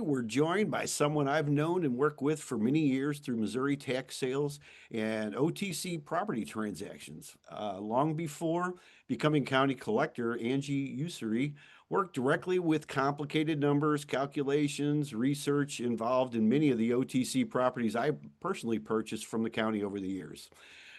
we're joined by someone I've known and worked with for many years through Missouri tax sales and OTC property transactions. Long before becoming county collector, Angie Usery worked directly with complicated numbers, calculations, research involved in many of the OTC properties I personally purchased from the county over the years.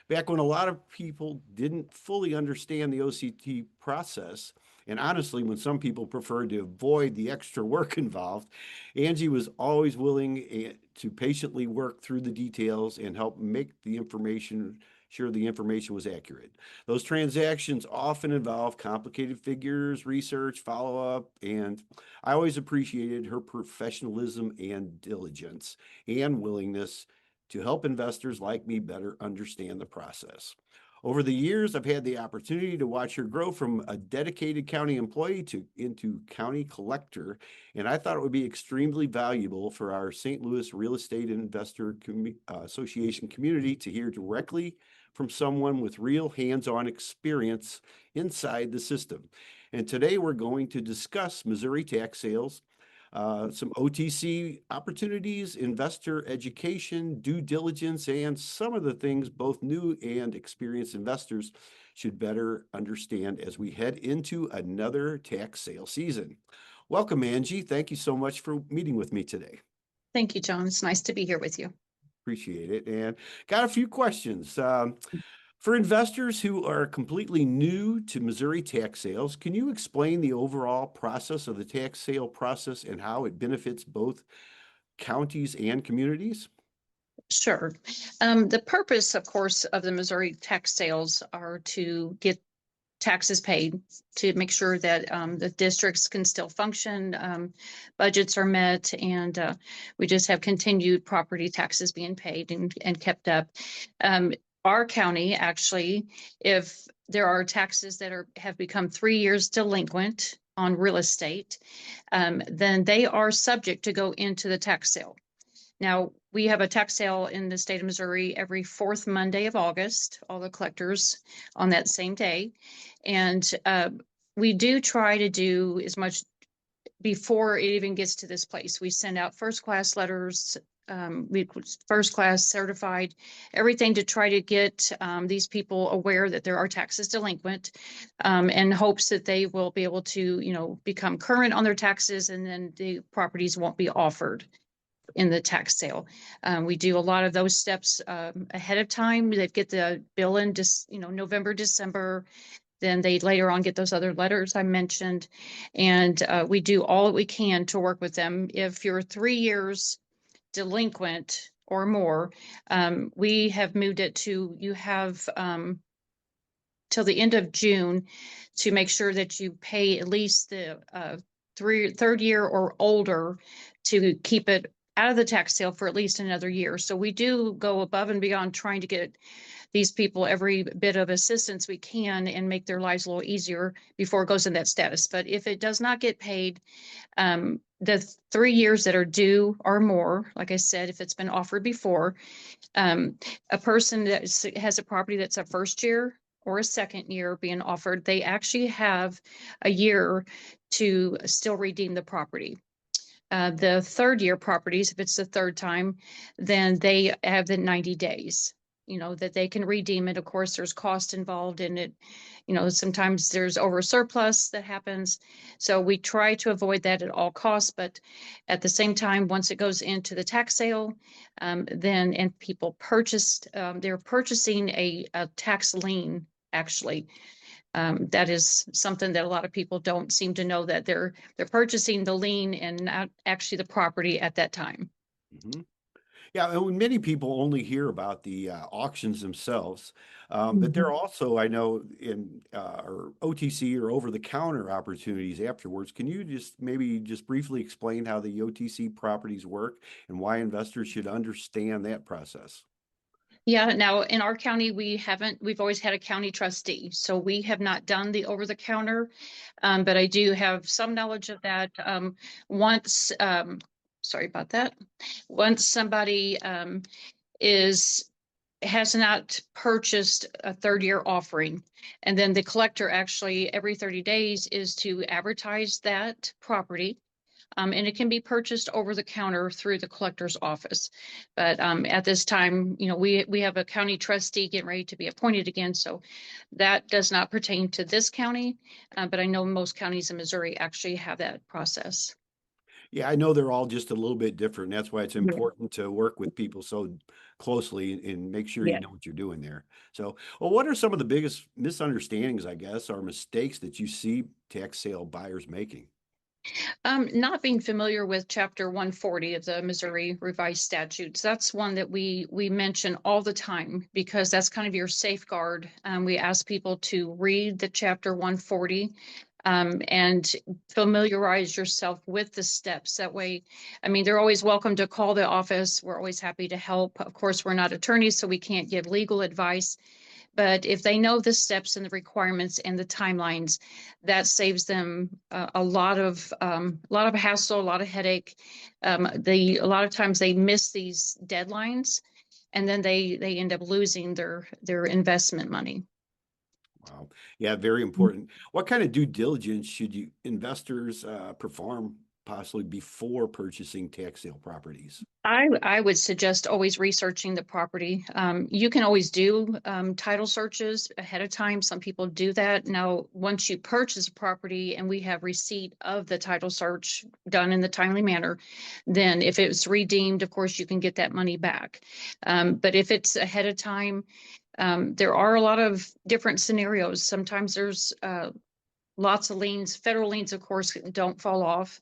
Back when a lot of people didn't fully understand the OCT process, and honestly, when some people preferred to avoid the extra work involved, Angie was always willing to patiently work through the details and help make the information sure the information was accurate. Those transactions often involve complicated figures, research, follow-up, and I always appreciated her professionalism and diligence and willingness to help investors like me better understand the process. Over the years, I've had the opportunity to watch her grow from a dedicated county employee into county collector, and I thought it would be extremely valuable for our St. Louis Real Estate Investor Association community to hear directly from someone with real hands-on experience inside the system. And today we're going to discuss Missouri tax sales, some OTC opportunities, investor education, due diligence, and some of the things both new and experienced investors should better understand as we head into another tax sale season. Welcome, Angie. Thank you so much for meeting with me today. Thank you, John. It's nice to be here with you. Appreciate it. And got a few questions. For investors who are completely new to Missouri tax sales, can you explain the overall process of the tax sale process and how it benefits both counties and communities? Sure. The purpose, of course, of the Missouri tax sales are to get taxes paid, to make sure that the districts can still function, budgets are met, and we just have continued property taxes being paid and kept up. Our county, actually, if there are taxes that have become 3 years delinquent on real estate, then they are subject to go into the tax sale. Now, we have a tax sale in the state of Missouri every fourth Monday of August, all the collectors on that same day. And we do try to do as much before it even gets to this place. We send out first class letters, first class certified, everything to try to get these people aware that there are taxes delinquent, and hopes that they will be able to, become current on their taxes, and then the properties won't be offered in the tax sale. We do a lot of those steps ahead of time. They get the bill in November, December. Then they later on get those other letters I mentioned. And we do all that we can to work with them. If you're 3 years delinquent or more, we have moved it to, you have till the end of June to make sure that you pay at least the third year or older to keep it out of the tax sale for at least another year. So we do go above and beyond trying to get these people every bit of assistance we can and make their lives a little easier before it goes in that status. But if it does not get paid, the 3 years that are due or more, like I said, if it's been offered before, a person that has a property that's a first year or a second year being offered, they actually have a year to still redeem the property. The third year properties, if it's the third time, then they have the 90 days, that they can redeem it. Of course, there's cost involved in it. Sometimes there's over surplus that happens. So we try to avoid that at all costs. But at the same time, once it goes into the tax sale, and people they're purchasing a tax lien, actually. That is something that a lot of people don't seem to know, that they're purchasing the lien and not actually the property at that time. Mm-hmm. Yeah, and many people only hear about the auctions themselves, but there are also, I know, in or OTC or over-the-counter opportunities afterwards. Can you maybe briefly explain how the OTC properties work and why investors should understand that process? Yeah, now in our county, we've always had a county trustee. So we have not done the over the counter, but I do have some knowledge of that. Once, sorry about that. Once somebody has not purchased a third year offering, and then the collector actually every 30 days is to advertise that property and it can be purchased over the counter through the collector's office. But at this time, we have a county trustee getting ready to be appointed again, so that does not pertain to this county. But I know most counties in Missouri actually have that process. Yeah, I know they're all just a little bit different. That's why it's Yeah. important to work with people so closely and make sure you Yeah. know what you're doing there. So, well, what are some of the biggest misunderstandings, I guess, or mistakes that you see tax sale buyers making? Not being familiar with Chapter 140 of the Missouri Revised Statutes, that's one that we mention all the time because that's kind of your safeguard. We ask people to read the Chapter 140 and familiarize yourself with the steps. That way, I mean, they're always welcome to call the office. We're always happy to help. Of course, we're not attorneys, so we can't give legal advice. But if they know the steps and the requirements and the timelines, that saves them a lot of hassle, a lot of headache. A lot of times they miss these deadlines, and then they end up losing their investment money. Wow. Yeah, very important. What kind of due diligence should you investors perform possibly before purchasing tax sale properties? I would suggest always researching the property. You can always do title searches ahead of time. Some people do that. Now, once you purchase a property and we have receipt of the title search done in the timely manner, then if it's redeemed, of course, you can get that money back. But if it's ahead of time, there are a lot of different scenarios. Sometimes there's lots of liens. Federal liens, of course, don't fall off.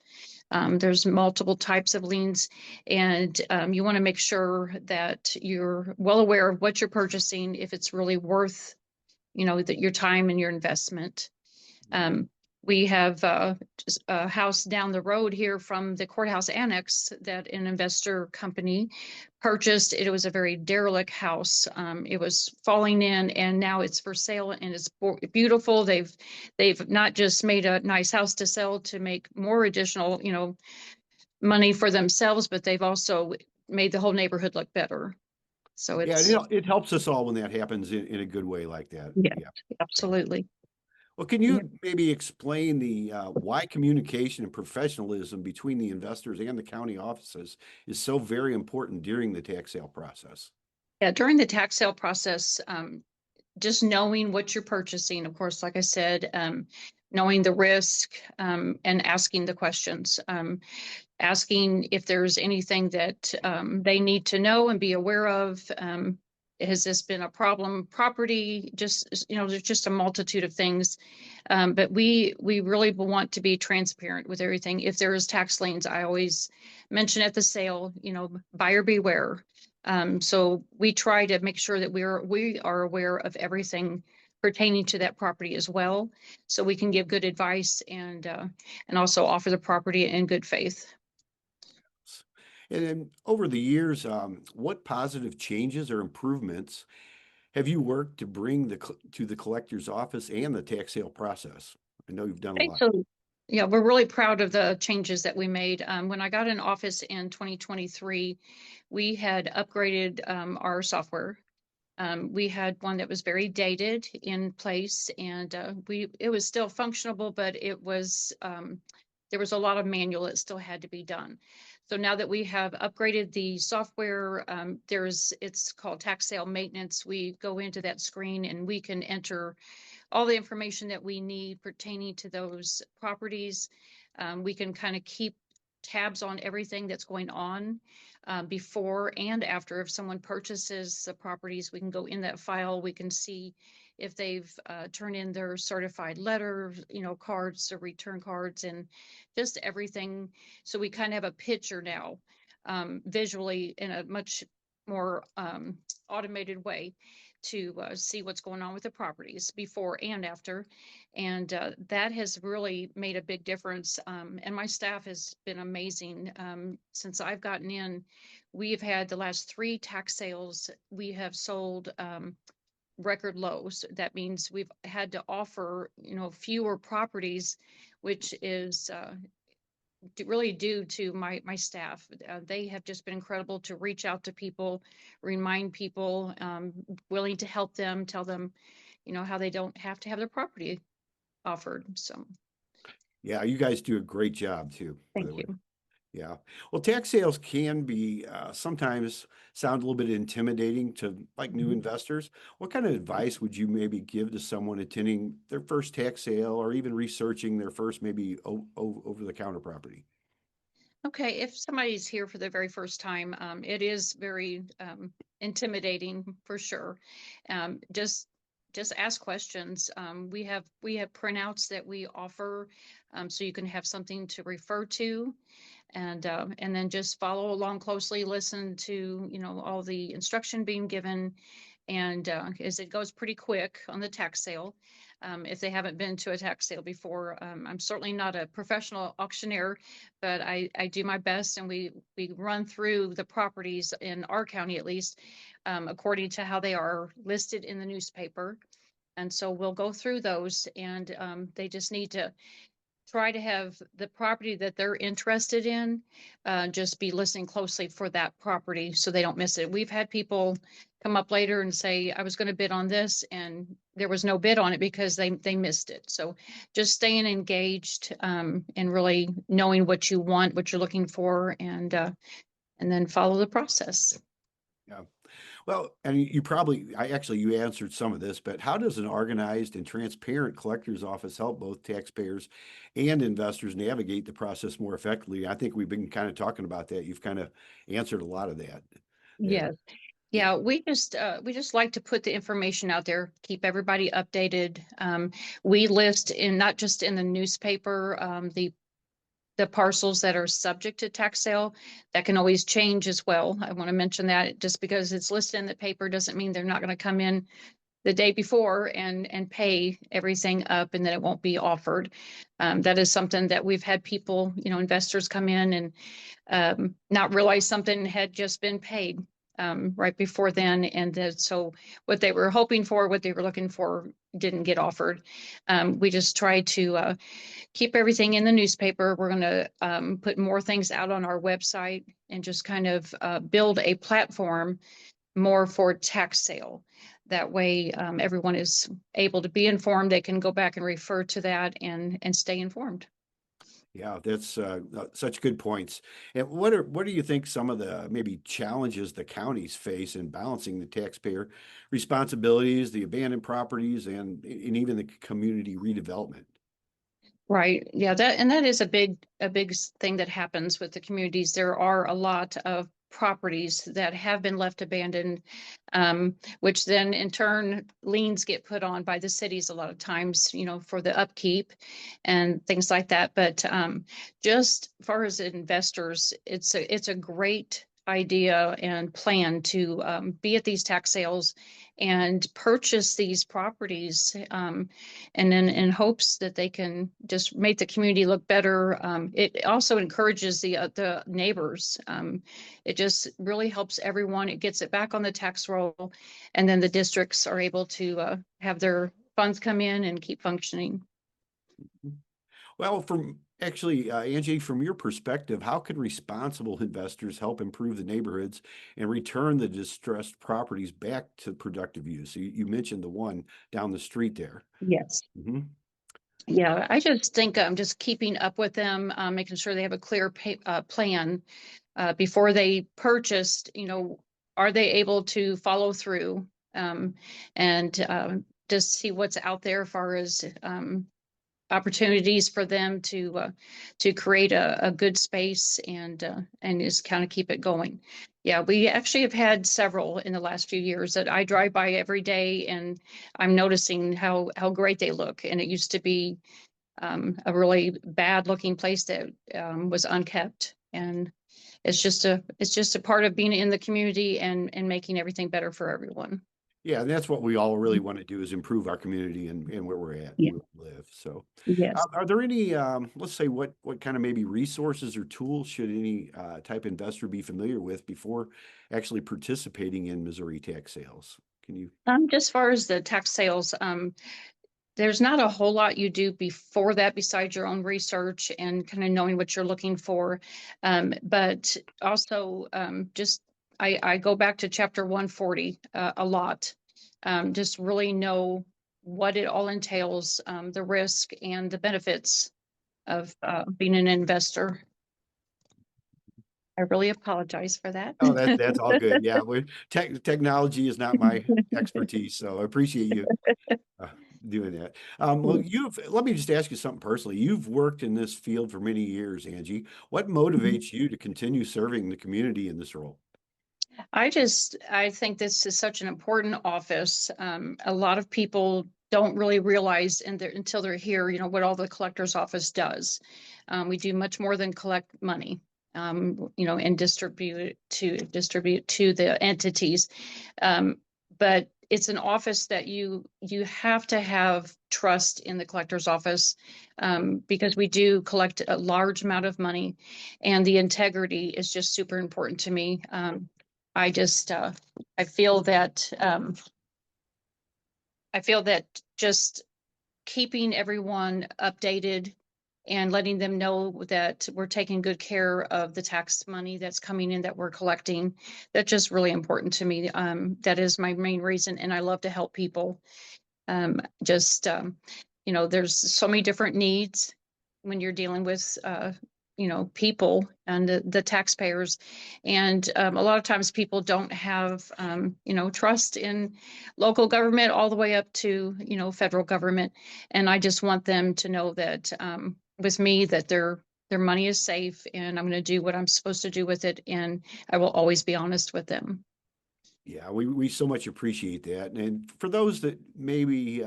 There's multiple types of liens, and you want to make sure that you're well aware of what you're purchasing, if it's really worth, that your time and your investment. Um, we have just a house down the road here from the courthouse annex that an investor company purchased. It was a very derelict house. It was falling in, and now it's for sale, and it's beautiful. They've not just made a nice house to sell to make more additional, money for themselves, but they've also made the whole neighborhood look better. So Yeah, it's it helps us all when that happens in a good way like that. yeah, Yeah. Yeah. absolutely. Well, can Yeah. you maybe explain the why communication and professionalism between the investors and the county offices is so very important during the tax sale process? Yeah, during the tax sale process, just knowing what you're purchasing, of course, like I said, knowing the risk, and asking the questions, asking if there's anything that they need to know and be aware of. Has this been a problem property? Just, there's just a multitude of things. But we really want to be transparent with everything. If there is tax liens, I always mention at the sale, buyer beware. So we try to make sure that we are aware of everything pertaining to that property as well, so we can give good advice and also offer the property in good faith. And then over the years, what positive changes or improvements have you worked to bring to the collector's office and the tax sale process? I know you've done a Okay, lot. so yeah, we're really proud of the changes that we made. When I got in office in 2023, we had upgraded our software. We had one that was very dated in place, and it was still functionable, but there was a lot of manual that still had to be done. So now that we have upgraded the software, it's called tax sale maintenance. We go into that screen and we can enter all the information that we need pertaining to those properties. We can kind of keep tabs on everything that's going on before and after. If someone purchases the properties, we can go in that file. We can see if they've turned in their certified letter, cards, or return cards, and just everything. So we kind of have a picture now, visually, in a much more automated way, to see what's going on with the properties before and after. And that has really made a big difference. And my staff has been amazing. Since I've gotten in, we've had the last 3 tax sales, we have sold record lows. That means we've had to offer, fewer properties, which is really due to my staff. They have just been incredible to reach out to people, remind people, willing to help them, tell them, how they don't have to have their property offered. So Yeah, you guys do a great job too, by the Thank way. you. Yeah. Well, tax sales can be sometimes sound a little bit intimidating to like new Mhm. investors. What kind of advice would you maybe give to someone attending their first tax sale or even researching their first maybe over the counter property? Okay, if somebody's here for the very first time, it is very intimidating for sure. Just ask questions. We have printouts that we offer, so you can have something to refer to, and then just follow along closely. Listen to all the instruction being given, and as it goes pretty quick on the tax sale. If they haven't been to a tax sale before, I'm certainly not a professional auctioneer, but I do my best, and we run through the properties in our county at least, according to how they are listed in the newspaper. And so we'll go through those, and they just need to try to have the property that they're interested in, just be listening closely for that property so they don't miss it. We've had people come up later and say, I was going to bid on this, and there was no bid on it because they missed it. So just staying engaged, and really knowing what you want, what you're looking for, and then follow the process. Yeah. Well, and you probably, you answered some of this, but how does an organized and transparent collector's office help both taxpayers and investors navigate the process more effectively? I think we've been kind of talking about that. You've kind of answered a lot of that there. Yes. Yeah, we just like to put the information out there, keep everybody updated. We list in not just in the newspaper, the parcels that are subject to tax sale. That can always change as well. I want to mention that just because it's listed in the paper doesn't mean they're not going to come in the day before and pay everything up and then it won't be offered. That is something that we've had people, investors come in and not realize something had just been paid right before then. And that, so what they were hoping for, what they were looking for, didn't get offered. We just try to keep everything in the newspaper. We're going to put more things out on our website and just kind of build a platform more for tax sale. That way, everyone is able to be informed. They can go back and refer to that and stay informed. Yeah, that's such good points. And what do you think some of the maybe challenges the counties face in balancing the taxpayer responsibilities, the abandoned properties, and even the community redevelopment? Right. Yeah, that is a big thing that happens with the communities. There are a lot of properties that have been left abandoned, which then in turn liens get put on by the cities a lot of times, for the upkeep and things like that. But just far as investors, it's a great idea and plan to be at these tax sales and purchase these properties, and then in hopes that they can just make the community look better. It also encourages the neighbors. It just really helps everyone. It gets it back on the tax roll, and then the districts are able to have their funds come in and keep functioning. Well, Angie, from your perspective, how can responsible investors help improve the neighborhoods and return the distressed properties back to productive use? You mentioned the one down the street there. Yes. Hmm. Yeah, I just think just keeping up with them, making sure they have a clear plan before they purchased. Are they able to follow through, and just see what's out there as far as opportunities for them to create a good space and just kind of keep it going. Yeah, we actually have had several in the last few years that I drive by every day, and I'm noticing how great they look. And it used to be a really bad looking place that was unkept, and it's just a part of being in the community and making everything better for everyone. Yeah, and that's what we all really want to do is improve our community and where we're at and Yeah. where we live. So, Yes. are there any, let's say, what kind of maybe resources or tools should any type investor be familiar with before actually participating in Missouri tax sales? Can you? Just as far as the tax sales, there's not a whole lot you do before that besides your own research and kind of knowing what you're looking for. But also, just I go back to chapter 140 a lot. Just really know what it all entails, the risk and the benefits of being an investor. I really apologize for that. Oh, that's all good. Yeah, technology is not my expertise, so I appreciate you uh, doing that. Well, let me just ask you something personally. You've worked in this field for many years, Angie. What motivates you to continue serving the community in this role? I think this is such an important office. A lot of people don't really realize until they're here, what all the collector's office does. We do much more than collect money, and distribute to the entities. But it's an office that you have to have trust in the collector's office, because we do collect a large amount of money, and the integrity is just super important to me. I just I feel that just keeping everyone updated and letting them know that we're taking good care of the tax money that's coming in that we're collecting, that's just really important to me. That is my main reason, and I love to help people. Just there's so many different needs when you're dealing with people and the taxpayers, and a lot of times people don't have trust in local government all the way up to federal government, and I just want them to know that with me that their money is safe, and I'm going to do what I'm supposed to do with it, and I will always be honest with them. Yeah, we so much appreciate that. And for those that maybe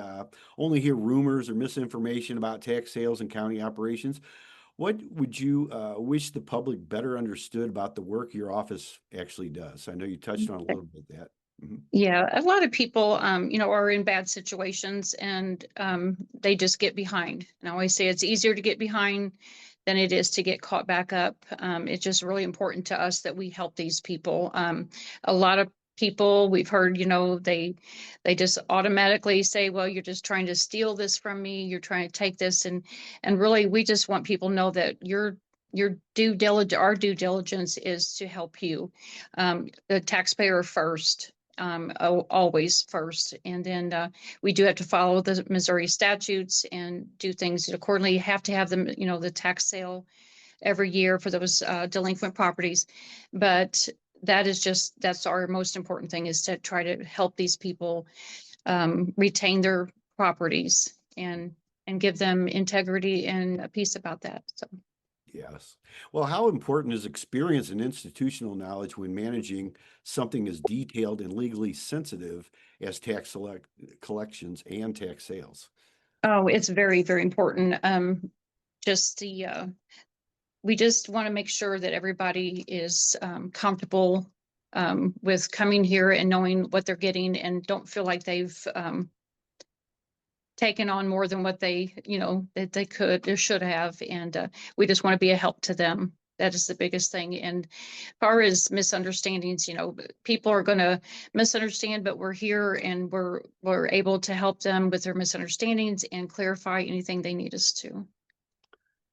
only hear rumors or misinformation about tax sales and county operations, what would you wish the public better understood about the work your office actually does? I know you touched on a little bit of that. Mhm. Yeah, a lot of people, are in bad situations, and they just get behind. And I always say it's easier to get behind than it is to get caught back up. It's just really important to us that we help these people. A lot of people we've heard, they just automatically say, "Well, you're just trying to steal this from me. You're trying to take this," and really, we just want people to know that our due diligence is to help you, the taxpayer first, always first. And then we do have to follow the Missouri statutes and do things accordingly. You have to have them, the tax sale every year for those delinquent properties. But that's our most important thing, is to try to help these people retain their properties and give them integrity and a peace about that. So. Yes. Well, how important is experience and institutional knowledge when managing something as detailed and legally sensitive as collections and tax sales? Oh, it's very, very important. Just we just want to make sure that everybody is comfortable with coming here and knowing what they're getting, and don't feel like they've taken on more than what that they could or should have. And we just want to be a help to them. That is the biggest thing. And as far as misunderstandings, people are going to misunderstand, but we're here and we're able to help them with their misunderstandings and clarify anything they need us to.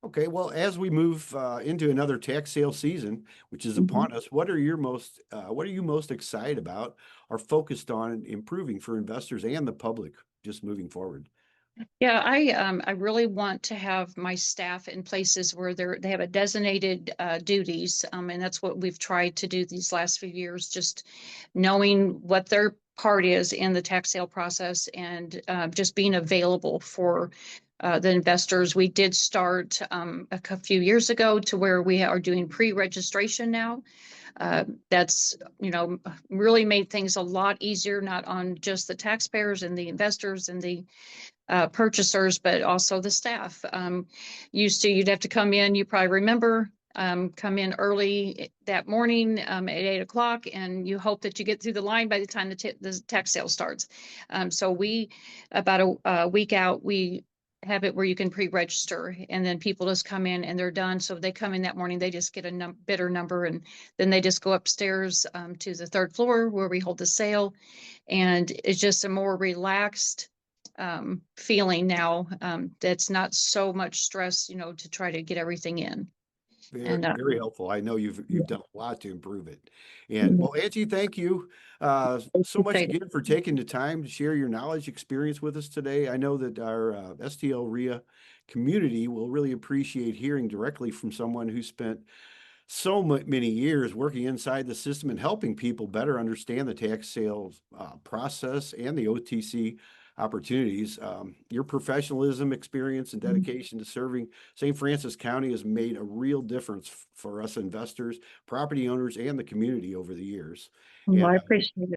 Okay, well, as we move into another tax sale season, which is Mhm. upon us, what are you most excited about or focused on improving for investors and the public just moving forward? Yeah, I really want to have my staff in places where they have a designated duties, and that's what we've tried to do these last few years. Just knowing what their part is in the tax sale process, and just being available for the investors. We did start few years ago to where we are doing pre-registration now. That's really made things a lot easier, not on just the taxpayers and the investors and the purchasers, but also the staff. You'd have to come in, you probably remember, come in early that morning at 8 o'clock, and you hope that you get through the line by the time the tax sale starts. So about a week out, we have it where you can pre-register, and then people just come in and they're done. So they come in that morning, they just get a bidder number, and then they just go upstairs to the third floor where we hold the sale. And it's just a more relaxed feeling now. That's not so much stress, to try to get everything in. Very, And very helpful. I know yeah, you've done a lot to improve it. And yeah, well, Angie, thank you I so much appreciate it. again for taking the time to share your knowledge experience with us today. I know that our STLREIA community will really appreciate hearing directly from someone who spent many years working inside the system and helping people better understand the tax sales process and the OTC opportunities. Your professionalism, experience, and dedication to serving St. Francis County has made a real difference for us investors, property owners, and the community over the years. Well, And I appreciate it.